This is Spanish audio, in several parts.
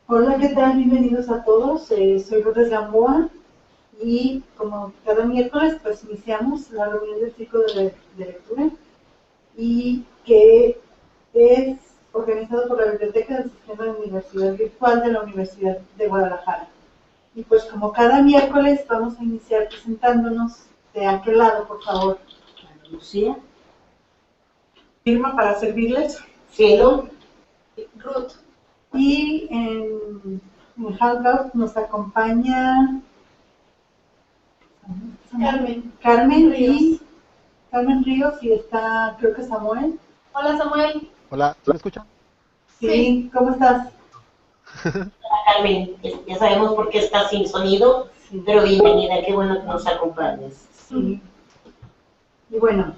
Hola, ¿qué tal? Bienvenidos a todos. Soy Lourdes Gamboa y como cada miércoles pues iniciamos la reunión del ciclo de lectura y que es organizado por la Biblioteca del Sistema de Universidad Virtual de la Universidad de Guadalajara. Y pues como cada miércoles vamos a iniciar presentándonos. De aquel lado, por favor. Lucía, Firma para servirles. Cielo, Ruth. Y en Hangout nos acompaña Carmen Ríos. Y Carmen Ríos y está, creo que Samuel. Hola Samuel. Hola, ¿sí me escuchan? Sí, ¿cómo estás? Carmen, ya sabemos por qué estás sin sonido, Sí. pero bienvenida, qué bueno que nos acompañes. Sí. Y bueno,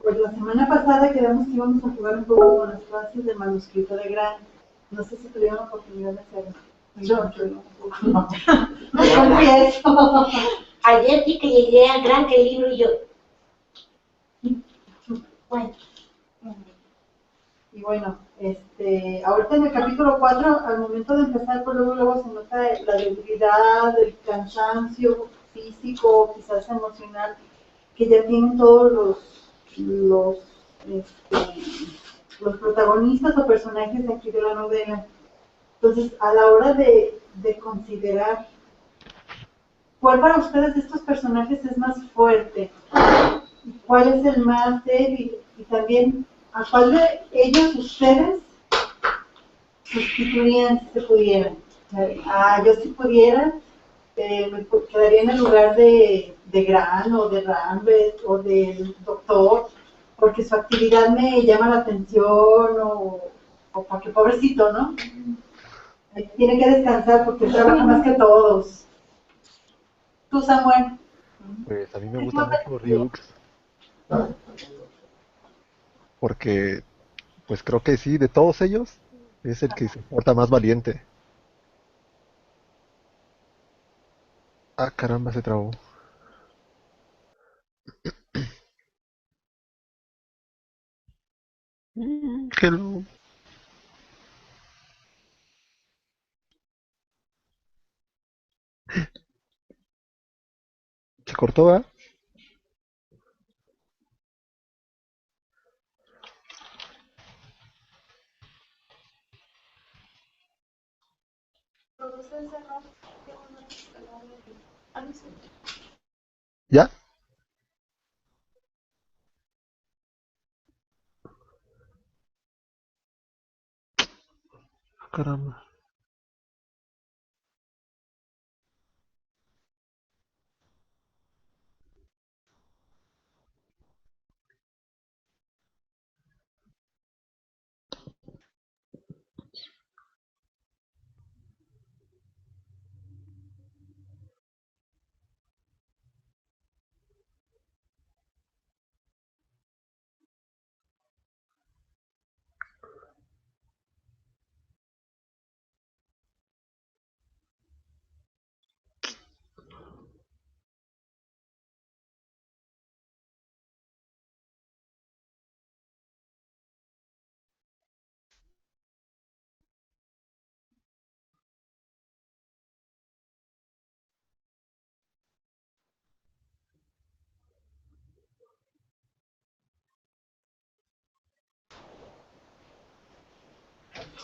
pues la semana pasada quedamos que íbamos a jugar un poco con las frases del manuscrito de Grant. No sé si tuvieron la oportunidad de hacerlo. Yo no. Me confieso. Ayer vi que llegué al gran que el libro y yo. Bueno. Y bueno, ahorita en el capítulo 4, al momento de empezar, pues luego se nota la debilidad, el cansancio físico, quizás emocional, que ya tienen todos los, los protagonistas o personajes de aquí de la novela. Entonces, a la hora de considerar cuál para ustedes de estos personajes es más fuerte, cuál es el más débil, y también a cuál de ellos ustedes sustituirían si se pudieran. Yo si pudiera, me quedaría en el lugar de Gran o de Rambert o del doctor, porque su actividad me llama la atención o porque pobrecito, ¿no? Tiene que descansar porque trabaja más que todos. Tú, Samuel. Pues a mí me gusta mucho Ryux, porque pues creo que sí, de todos ellos, es el que se porta más valiente. Ah, caramba, se trabó. Hello. Se cortó, ¿ah? ¿Ya? Ah, caramba.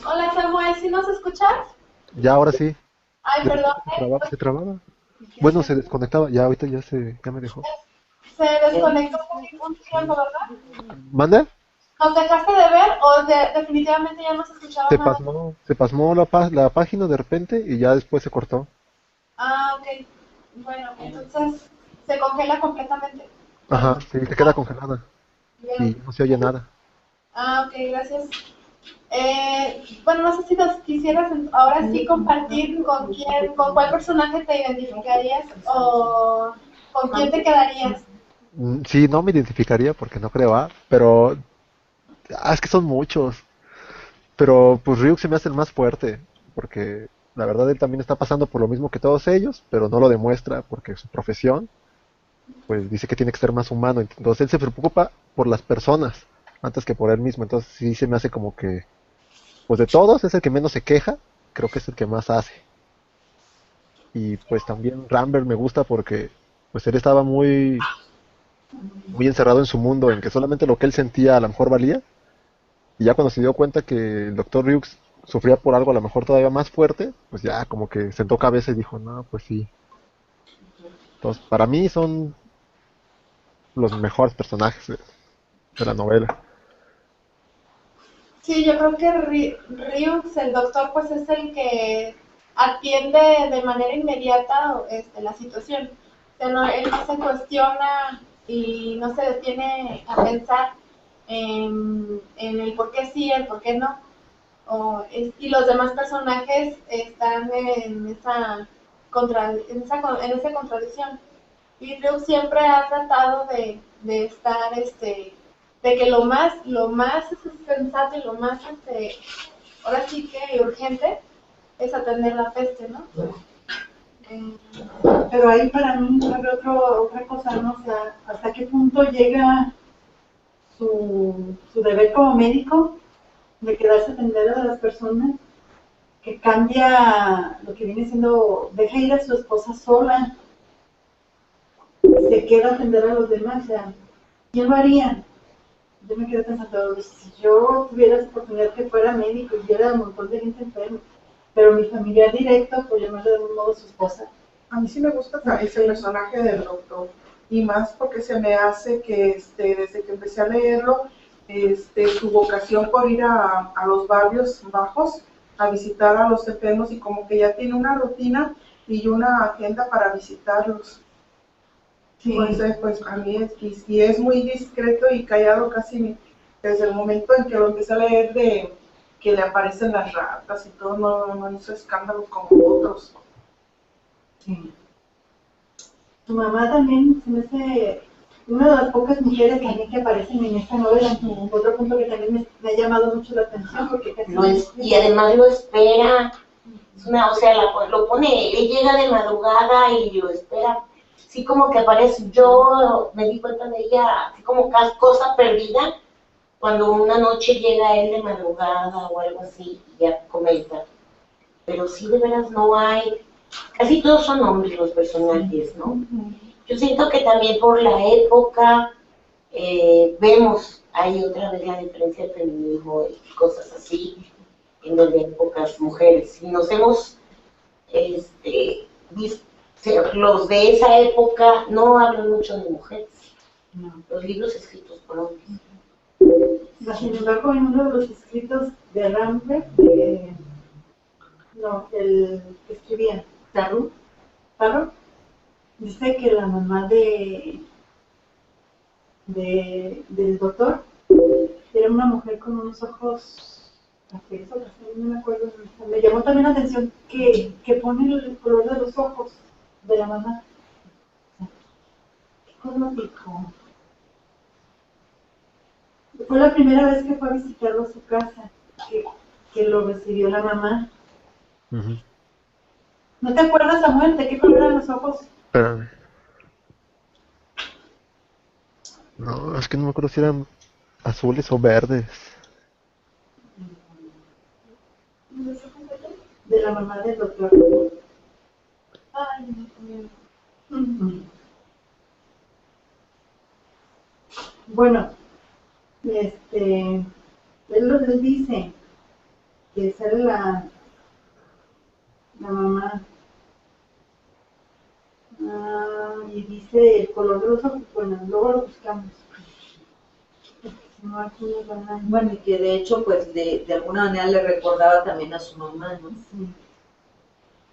Hola Samuel, ¿sí nos escuchas? Ya, ahora sí. Ay, De perdón, repente se trababa. Bueno, se desconectaba. Ya, ahorita ya me dejó. se desconectó un tiempo, ¿verdad? ¿Manda? ¿Nos dejaste de ver o definitivamente ya no se escuchaba nada? Se pasmó la página de repente y ya después se cortó. Ah, ok. Bueno, entonces se congela completamente. Ajá, sí, se queda congelada Bien. y no se oye nada. Ah, ok, gracias. Bueno, no sé si nos quisieras ahora sí compartir con cuál personaje te identificarías o con quién te quedarías. Sí, no me identificaría porque no creo, pero es que son muchos. Pero pues Ryuk se me hace el más fuerte, porque la verdad él también está pasando por lo mismo que todos ellos, pero no lo demuestra porque su profesión, pues dice que tiene que ser más humano. Entonces él se preocupa por las personas antes que por él mismo. Entonces sí se me hace como que pues de todos es el que menos se queja, creo que es el que más hace. Y pues también Rambert me gusta porque pues él estaba muy encerrado en su mundo, en que solamente lo que él sentía a lo mejor valía, y ya cuando se dio cuenta que el doctor Ryux sufría por algo a lo mejor todavía más fuerte, pues ya como que sentó cabeza y dijo, no, pues sí. Entonces, para mí son los mejores personajes de la novela. Sí, yo creo que Ryux, el doctor, pues es el que atiende de manera inmediata la situación. O sea, él no se cuestiona y no se detiene a pensar en el por qué sí, el por qué no. Y los demás personajes están en esa contradicción. Y Ryux siempre ha tratado de estar, de que lo más sensato y lo más, ahora sí que urgente es atender la peste, ¿no? Eh, pero ahí para mí cabe otra cosa, ¿no? O sea, ¿hasta qué punto llega su deber como médico de quedarse a atender a las personas, que cambia lo que viene siendo, deja ir a su esposa sola, se queda a atender a los demás? O sea, ¿quién lo haría? Yo me quedé pensando, si yo tuviera esa oportunidad que fuera médico y viera un montón de gente enferma, pero mi familiar directo, por llamarle de algún modo su esposa. A mí sí me gusta ese personaje del doctor, y más porque se me hace que desde que empecé a leerlo, su vocación por ir a los barrios bajos a visitar a los enfermos, y como que ya tiene una rutina y una agenda para visitarlos. Sí. Pues a mí y es muy discreto y callado casi desde el momento en que lo empecé a leer, de que le aparecen las ratas y todo, no hizo escándalo como otros. Sí. Su mamá también se me hace una de las pocas mujeres también que aparecen en esta novela. Otro punto que también me ha llamado mucho la atención, porque casi Y además lo espera, o sea, lo pone, él llega de madrugada y lo espera, así como que aparece. Yo me di cuenta de ella, así como cosa perdida, cuando una noche llega él de madrugada o algo así, y ya comenta. Pero sí, de veras no hay, casi todos son hombres los personajes, ¿no? Yo siento que también por la época vemos, hay otra vez la diferencia del feminismo y cosas así, en donde hay pocas mujeres. Y nos hemos visto, los de esa época no hablan mucho de mujeres, no. Los libros escritos por hombres. Sin embargo, en uno de los escritos de Rambert, no, el que escribía Tarro, dice que la mamá del doctor era una mujer con unos ojos cafés o cafés, no me acuerdo. Me llamó también la atención que pone el color de los ojos de la mamá. ¿Qué color dijo? Fue la primera vez que fue a visitarlo a su casa, que lo recibió la mamá. Ujú. ¿No te acuerdas, Samuel, de qué color eran los ojos? Espérame. No, es que no me acuerdo si eran azules o verdes. De la mamá del doctor. Ay, Bueno, él dice que sale la mamá, y dice el color de los ojos. Bueno, luego lo buscamos. No, aquí no van a... Bueno, y que de hecho, pues de alguna manera le recordaba también a su mamá, ¿no? Sí.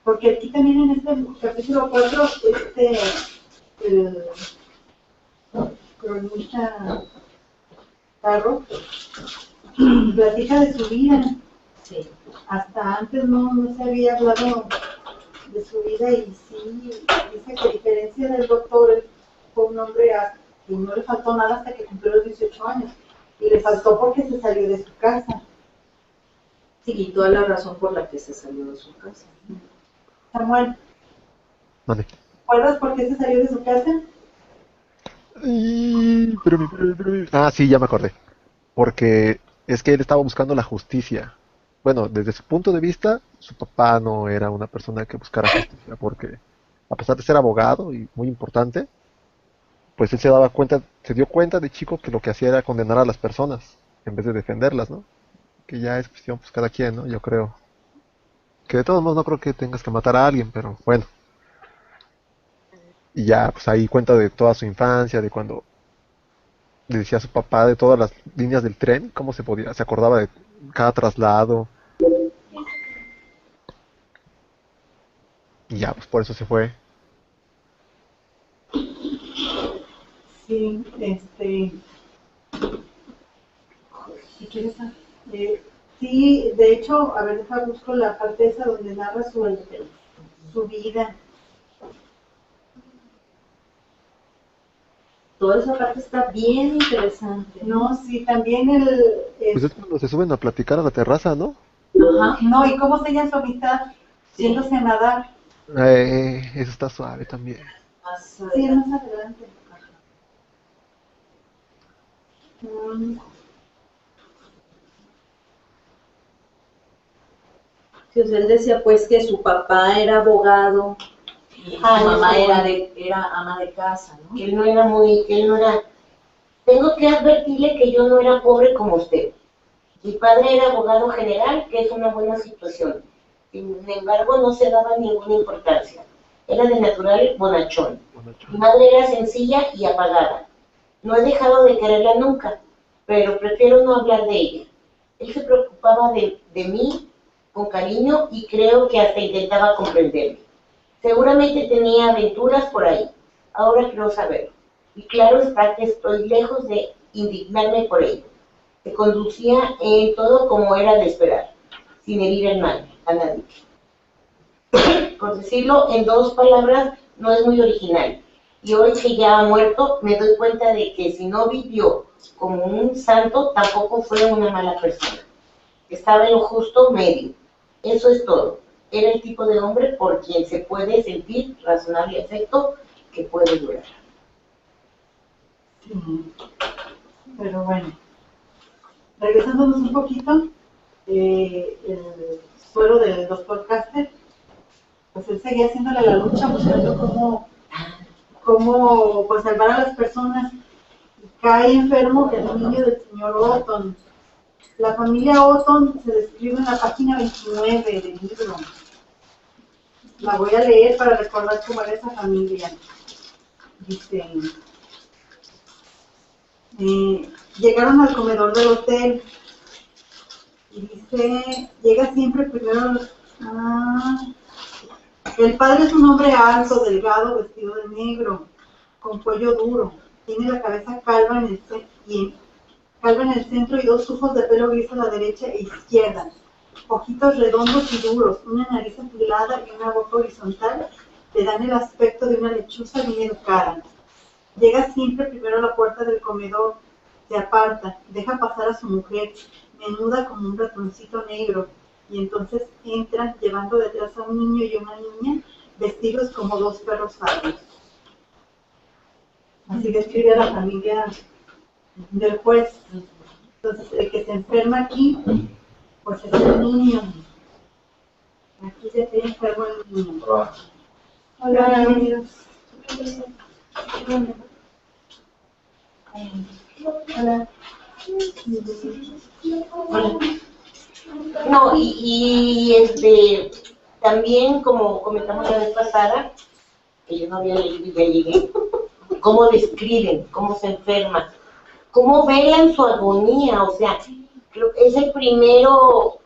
Porque aquí también en este capítulo 4, el cronista Tarro platica de su vida. Sí. Hasta antes no se había hablado de su vida, y sí dice que a diferencia del doctor, él fue un hombre que no le faltó nada hasta que cumplió los 18 años. Y le faltó porque se salió de su casa. Sí, y toda la razón por la que se salió de su casa. Samuel, Vale. ¿recuerdas por qué se salió de su casa? Ah, sí, ya me acordé. Porque es que él estaba buscando la justicia. bueno, desde su punto de vista, su papá no era una persona que buscara justicia, porque a pesar de ser abogado y muy importante, pues él se dio cuenta de chico que lo que hacía era condenar a las personas en vez de defenderlas, ¿no? Que ya es cuestión, pues cada quien, ¿no? Yo creo. Que de todos modos no creo que tengas que matar a alguien, pero bueno. Y ya, pues ahí cuenta de toda su infancia, de cuando le decía a su papá de todas las líneas del tren, cómo se acordaba de cada traslado, y ya, pues por eso se fue. Sí, si quieres, sí, de hecho, a ver, busco la parte esa donde narra su vida. Toda esa parte está bien interesante. No, sí, también Pues es cuando se suben a platicar a la terraza, ¿no? Ajá. no, y cómo sellan su amistad yéndose a nadar. Eso está suave también. Más Sí, adelante. más adelante. Mm, Sí, o sea, él decía pues que su papá era abogado y su mamá era ama de casa, ¿no? Que él no era que él no era... Tengo que advertirle que yo no era pobre como usted. Mi padre era abogado general, que es una buena situación. Sin embargo, no se daba ninguna importancia. Era de natural bonachón. Mi madre era sencilla y apagada. No he dejado de quererla nunca, pero prefiero no hablar de ella. Él se preocupaba de mí con cariño y creo que hasta intentaba comprenderme. Seguramente tenía aventuras por ahí. Ahora quiero saberlo. Y claro está que estoy lejos de indignarme por ello. Se conducía en todo como era de esperar, sin herir a nadie. Por decirlo en 2 palabras, no es muy original. Y hoy que ya ha muerto, me doy cuenta de que si no vivió como un santo, tampoco fue una mala persona. Estaba en lo justo medio. Eso es todo. Era el tipo de hombre por quien se puede sentir razonable afecto que puede durar. sí, pero bueno. Regresándonos un poquito, el suero del doctor Caster, pues él seguía haciéndole la lucha, buscando cómo pues, salvar a las personas. Cae enfermo el niño del señor Otton. La familia Otton se describe en la página 29 del libro. La voy a leer para recordar cómo era esa familia. Dice, llegaron al comedor del hotel y dice, llega siempre primero, el padre es un hombre alto, delgado, vestido de negro, con cuello duro, tiene la cabeza calva en el centro y 2 tufos de pelo gris a la derecha e izquierda, ojitos redondos y duros, una nariz afilada y una boca horizontal le dan el aspecto de una lechuza bien educada. Llega siempre primero a la puerta del comedor, se aparta, deja pasar a su mujer, menuda como un ratoncito negro, y entonces entran llevando detrás a un niño y una niña, vestidos como 2 perros sabios. Así describe a la familia del juez. Entonces, el que se enferma aquí, pues es el niño. Aquí se te enfermo el niño. Hola, amigos. Hola. Hola. No, también como comentamos la vez pasada, que yo no había leído y ya llegué, cómo describen, cómo se enferma, cómo velan su agonía, o sea, creo que es el primero,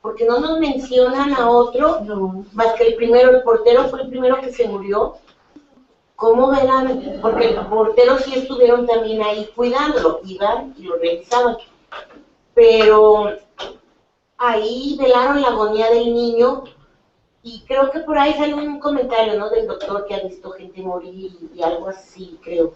porque no nos mencionan a otro, No. más que el portero fue el primero que se murió. ¿Cómo velan? Porque el portero sí estuvieron también ahí cuidándolo, iban y lo revisaban, pero ahí velaron la agonía del niño. Y creo que por ahí sale un comentario, ¿no? Del doctor que ha visto gente morir y algo así, creo.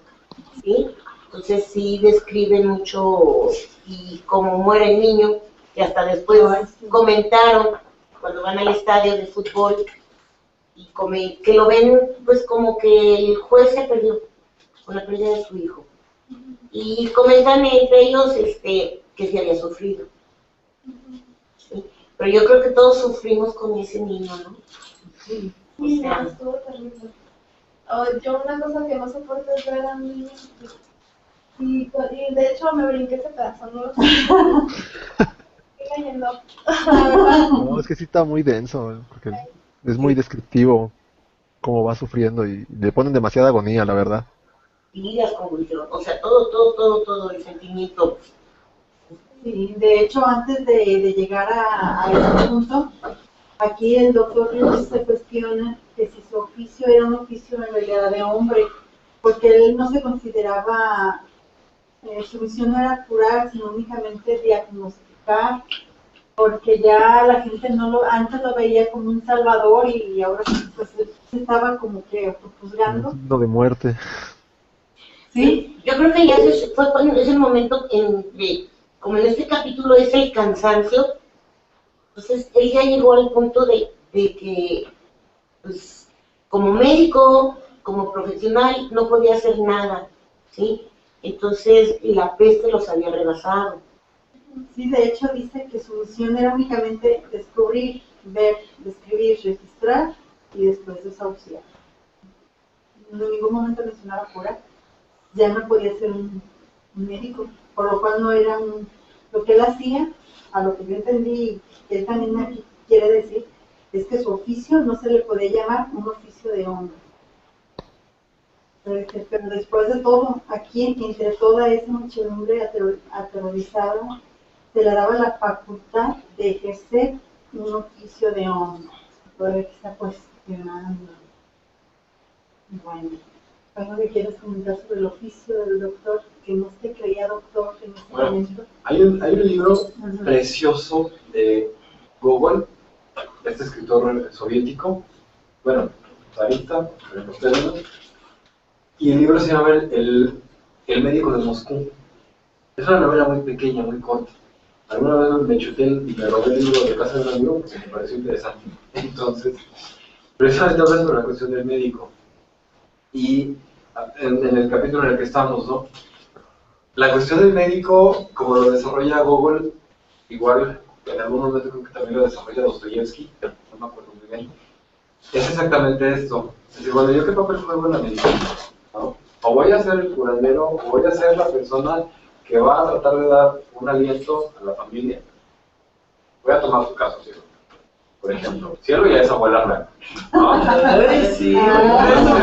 ¿Sí? Entonces sí describe mucho y cómo muere el niño, y hasta después comentaron cuando van al estadio de fútbol y que lo ven pues como que el juez se perdió con la pérdida de su hijo. Y comentan entre ellos que se había sufrido. ¿Sí? Pero yo creo que todos sufrimos con ese niño, ¿no? Sí. Sí, O sea, no, estuvo terrible. Yo una cosa que no soporto es ver a un niño sufrir. Y de hecho me brinqué ese pedazo, no lo sé. Estoy leyendo. La verdad, No, es que sí está muy denso, porque es muy descriptivo cómo va sufriendo y le ponen demasiada agonía, la verdad. heridas, convulsiones, o sea, todo el sentimiento. Sí, de hecho, antes de llegar a ese punto, aquí el doctor Rius se cuestiona que si su oficio era un oficio en realidad de hombre, porque él no se consideraba, su misión no era curar, sino únicamente diagnosticar, porque ya la gente no lo, antes lo veía como un salvador y ahora pues se estaba como que Como un juzgando, signo de muerte. ¿sí? Yo creo que ya fue cuando es el momento como en este capítulo es el cansancio, entonces él ya llegó al punto de que, pues, como médico, como profesional, no podía hacer nada, ¿sí? Entonces la peste los había rebasado. Sí, de hecho dice que su misión era únicamente descubrir, ver, describir, registrar y después desahuciar. En ningún momento mencionaba cura, ya no podía ser un médico, por lo cual no era lo que él hacía, a lo que yo entendí, que él también aquí quiere decir, es que su oficio no se le podía llamar un oficio de hombre. Pero después de todo, aquí entre toda esa muchedumbre aterrorizada, se le daba la facultad de ejercer un oficio de hombre. Todavía que está cuestionando. Bueno, algo que quieres comentar sobre el oficio del doctor, que no se creía doctor en ese Bueno, momento. hay un libro Ajá. precioso de Gogol, este escritor soviético, bueno, zarista, en los términos, y el libro se llama el médico de Moscú. Es una novela muy pequeña, muy corta. Alguna vez me chuté y me robé el libro de casa de un amigo porque me pareció interesante. Entonces, precisamente habla sobre la cuestión del médico. Y en el capítulo en el que estamos, ¿no? La cuestión del médico, como lo desarrolla Gogol, igual en algún momento creo que también lo desarrolla Dostoyevsky, pero no me acuerdo muy bien, es exactamente esto. Es decir, bueno, ¿yo qué papel juego en la medicina? ¿No? O voy a ser el curandero, o voy a ser la persona que va a tratar de dar un aliento a la familia. Voy a tomar su caso, Cielo. Por ejemplo, Cielo ya es abuela real. ¿No? Ay, sí,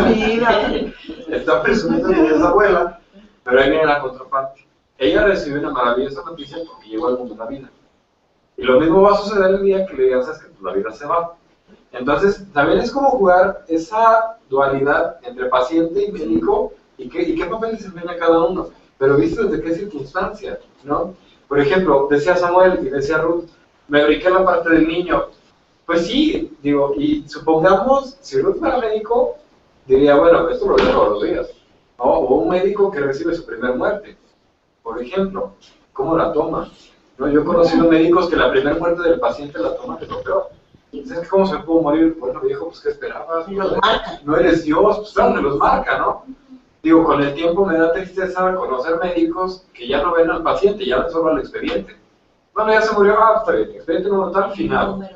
mira. Está presumiendo que es abuela, pero ahí viene la contraparte. Ella recibe una maravillosa noticia porque llegó al mundo de la vida. Y lo mismo va a suceder el día que le digas que la vida se va. Entonces, también es como jugar esa dualidad entre paciente y médico y qué papel desempeña cada uno. Pero visto desde qué circunstancia, ¿no? Por ejemplo, decía Samuel y decía Ruth, me brinqué la parte del niño. Pues sí, digo, y supongamos, si Ruth fuera médico, diría, bueno, esto lo veo todos los días. ¿No? O un médico que recibe su primera muerte, por ejemplo, ¿cómo la toma? ¿No? Yo he conocido médicos que la primera muerte del paciente la toman de lo peor. Entonces, ¿cómo se pudo morir? Bueno, viejo, pues ¿qué esperabas? Los marca. No eres Dios, pues claro que los marca, ¿no? Digo, con el tiempo me da tristeza conocer médicos que ya no ven al paciente, ya ven solo al expediente. Bueno, ya se murió, está bien, expediente no tal, final.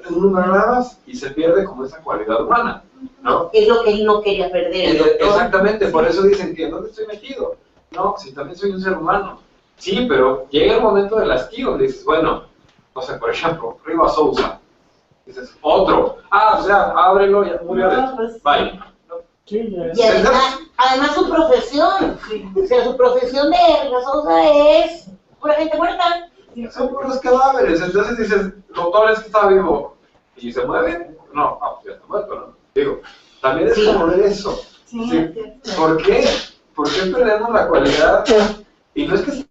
Un número nada más y se pierde como esa cualidad humana, ¿no? Es lo que él no quería perder. El doctor. Exactamente, por eso dicen que ¿dónde estoy metido? No, si también soy un ser humano. Sí, pero llega el momento del hastío, dices, bueno, no sé, por ejemplo, Rivas Sousa, dices, otro, o sea, ábrelo, ya murió de No, pues, bye. Y además su profesión, o sea, su profesión de Rivasosa es pura gente muerta. Son puros cadáveres, entonces dices, doctor, es que está vivo, y se mueve, no, pues ya está muerto, ¿no? Digo, también es como ver eso. Sí, ¿Sí? es cierto. ¿Por qué? ¿Por qué perdemos la cualidad? Y no es que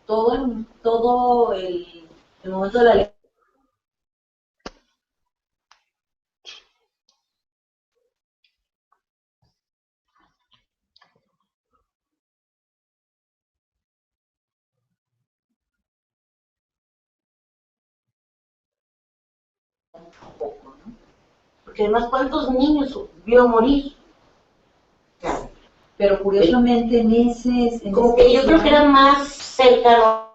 todo el momento de la lectura. Porque además, ¿cuántos niños vio morir? O sea, Pero curiosamente como que yo creo que era más cercano.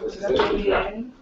Pues,